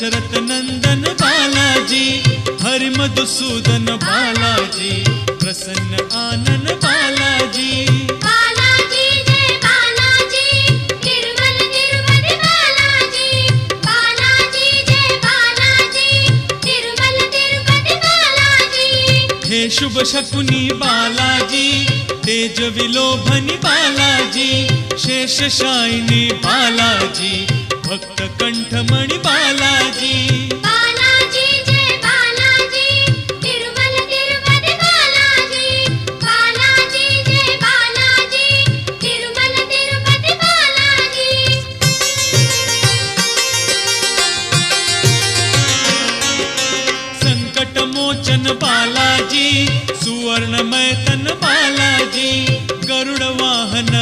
दशरथ नंदन बालाजी, हरि मधुसूदन बालाजी, प्रसन्न आनन बालाजी। बालाजी जय बालाजी, तिरुमल तिरुपति बालाजी। बालाजी जय बालाजी, तिरुमल तिरुपति बालाजी। हे शुभ शकुनी बालाजी, तेज विलोभनी बालाजी, शेष शायिनी बालाजी, भक्त कंठमणि बालाजी। बालाजी जय बालाजी, तिरुमल तिरुपति बालाजी। बालाजी जय बालाजी, तिरुमल तिरुपति बालाजी। संकट मोचन बालाजी, सुवर्णमय तन बालाजी, गरुड़ वाहन